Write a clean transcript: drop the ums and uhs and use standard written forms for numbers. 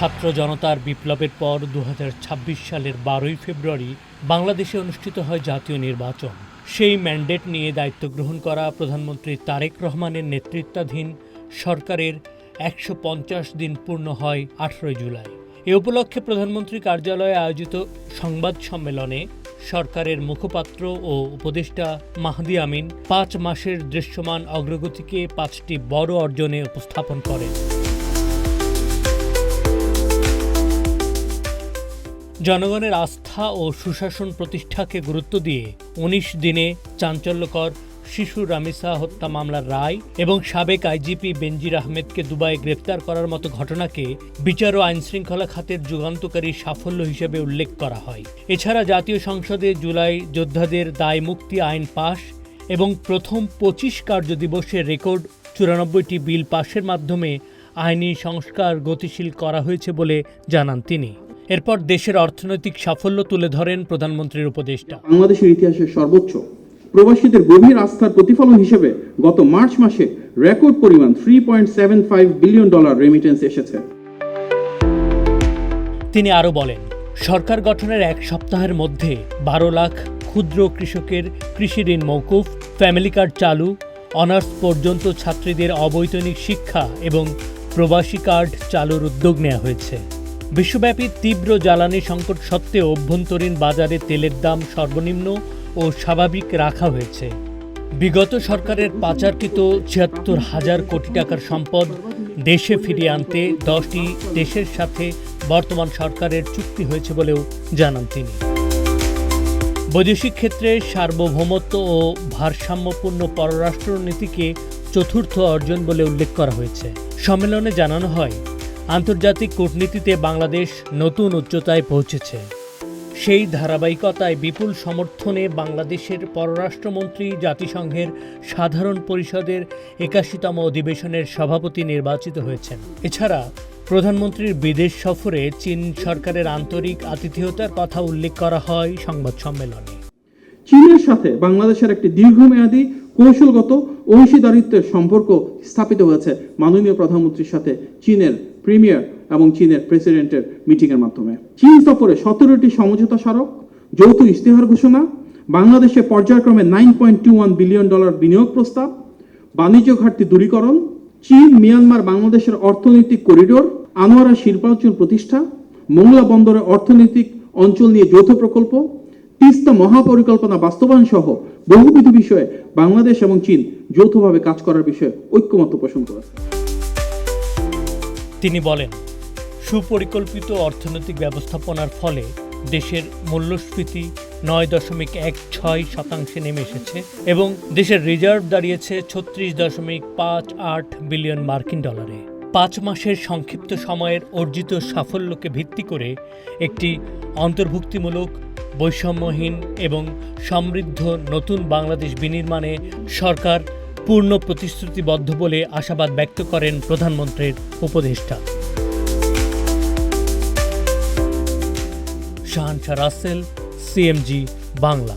ছাত্র জনতার বিপ্লবের পর ২০২৬ সালের ১২ই ফেব্রুয়ারি বাংলাদেশে অনুষ্ঠিত হয় জাতীয় নির্বাচন। সেই ম্যান্ডেট নিয়ে দায়িত্ব গ্রহণ করা প্রধানমন্ত্রী তারেক রহমানের নেতৃত্বাধীন সরকারের ১৫০ দিন পূর্ণ হয় ১৮ জুলাই। এ উপলক্ষে প্রধানমন্ত্রী কার্যালয়ে আয়োজিত সংবাদ সম্মেলনে সরকারের মুখপাত্র ও উপদেষ্টা মাহদি আমিন ৫ মাসের দৃশ্যমান অগ্রগতিকে ৫টি বড় অর্জনে উপস্থাপন করেন। জনগণের আস্থা ও সুশাসন প্রতিষ্ঠাকে গুরুত্ব দিয়ে ১৯ দিনে চাঞ্চল্যকর শিশু রামিসা হত্যা মামলার রায় এবং সাবেক আইজিপি বেনজির আহমেদকে দুবাইয়ে গ্রেফতার করার মতো ঘটনাকে বিচার ও আইনশৃঙ্খলা খাতের যুগান্তকারী সাফল্য হিসেবে উল্লেখ করা হয়। এছাড়া জাতীয় সংসদে জুলাই যোদ্ধাদের দায় মুক্তি আইন পাশ এবং প্রথম ২৫ কার্যদিবসে রেকর্ড ৯৪টি বিল পাশের মাধ্যমে আইনি সংস্কার গতিশীল করা হয়েছে বলে জানান তিনি। এরপর দেশের অর্থনৈতিক সাফল্য তুলে ধরেন প্রধানমন্ত্রীর উপদেষ্টা। বাংলাদেশের ইতিহাসে সর্বোচ্চ প্রবাসীদের গভীর আস্থার প্রতিফলন হিসেবে গত মার্চ মাসে রেকর্ড পরিমাণ $3.75 বিলিয়ন রেমিটেন্স এসেছে। তিনি আরও বলেন, সরকার গঠনের এক সপ্তাহের মধ্যে ১২ লাখ ক্ষুদ্র কৃষকের কৃষি ঋণ মওকুফ, ফ্যামিলি কার্ড চালু, অনার্স পর্যন্ত ছাত্রীদের অবৈতনিক শিক্ষা এবং প্রবাসী কার্ড চালুর উদ্যোগ নেওয়া হয়েছে। বিশ্বব্যাপী তীব্র জ্বালানি সংকট সত্ত্বেও অভ্যন্তরীণ বাজারে তেলের দাম সর্বনিম্ন ও স্বাভাবিক রাখা হয়েছে। বিগত সরকারের পাচারকৃত ৭৬,০০০ কোটি টাকার সম্পদ দেশে ফিরিয়ে আনতে 10টি দেশের সাথে বর্তমান সরকারের চুক্তি হয়েছে বলেও জানান তিনি। বৈদেশিক ক্ষেত্রে সার্বভৌমত্ব ও ভারসাম্যপূর্ণ পররাষ্ট্রনীতিকে চতুর্থ অর্জন বলে উল্লেখ করা হয়েছে। সম্মেলনে জানানো হয়, আন্তর্জাতিক কূটনীতিতে বাংলাদেশ নতুন উচ্চতায় পৌঁছেছে। সেই ধারাবাহিকতায় বিপুল সমর্থনে বাংলাদেশের পররাষ্ট্রমন্ত্রী জাতিসংঘের সাধারণ পরিষদের ৮১তম অধিবেশনের সভাপতি নির্বাচিত হয়েছেন। এছাড়া প্রধানমন্ত্রীর বিদেশ সফরে চীন সরকারের আন্তরিক আতিথেয়তার কথা উল্লেখ করা হয় সংবাদ সম্মেলনে। চীনের সাথে বাংলাদেশের একটি দীর্ঘমেয়াদী কৌশলগত অংশীদারিত্বের সম্পর্ক স্থাপিত হয়েছে মাননীয় প্রধানমন্ত্রীর সাথে চীনের প্রিমিয়ার এবং চীনের প্রেসিডেন্টের মিটিংয়ের মাধ্যমে। চীন সফরে ১৭টি সমঝোতা স্মারক, যৌথ ইশতেহার ঘোষণা, বাংলাদেশে পর্যায়ক্রমে $9.21 বিলিয়ন বিনিয়োগ প্রস্তাব, বাণিজ্য ঘাটতি দূরীকরণ, চীন মিয়ানমার বাংলাদেশের অর্থনৈতিক করিডোর, আনোয়ারা শিল্পাঞ্চল প্রতিষ্ঠা, মোংলা বন্দরের অর্থনৈতিক অঞ্চল নিয়ে যৌথ প্রকল্প, তিস্তা মহাপরিকল্পনা বাস্তবায়ন সহ বহুবিধ বিষয়ে বাংলাদেশ এবং চীন যৌথভাবে কাজ করার বিষয়ে ঐক্যমত্য পোষণ করেছে। তিনি বলেন, সুপরিকল্পিত অর্থনৈতিক ব্যবস্থাপনার ফলে দেশের মূল্যস্ফীতি ৯.১৬% নেমে এসেছে এবং দেশের রিজার্ভ দাঁড়িয়েছে $৩৬.৫৮ বিলিয়ন। ৫ মাসের সংক্ষিপ্ত সময়ের অর্জিত সাফল্যকে ভিত্তি করে একটি অন্তর্ভুক্তিমূলক, বৈষম্যহীন এবং সমৃদ্ধ নতুন বাংলাদেশ বিনির্মাণে সরকার পূর্ণ প্রতিশ্রুতিবদ্ধ বলে আশাবাদ ব্যক্ত করেন প্রধানমন্ত্রীর উপদেষ্টা। শাহানশা রাসেল, CMG বাংলা।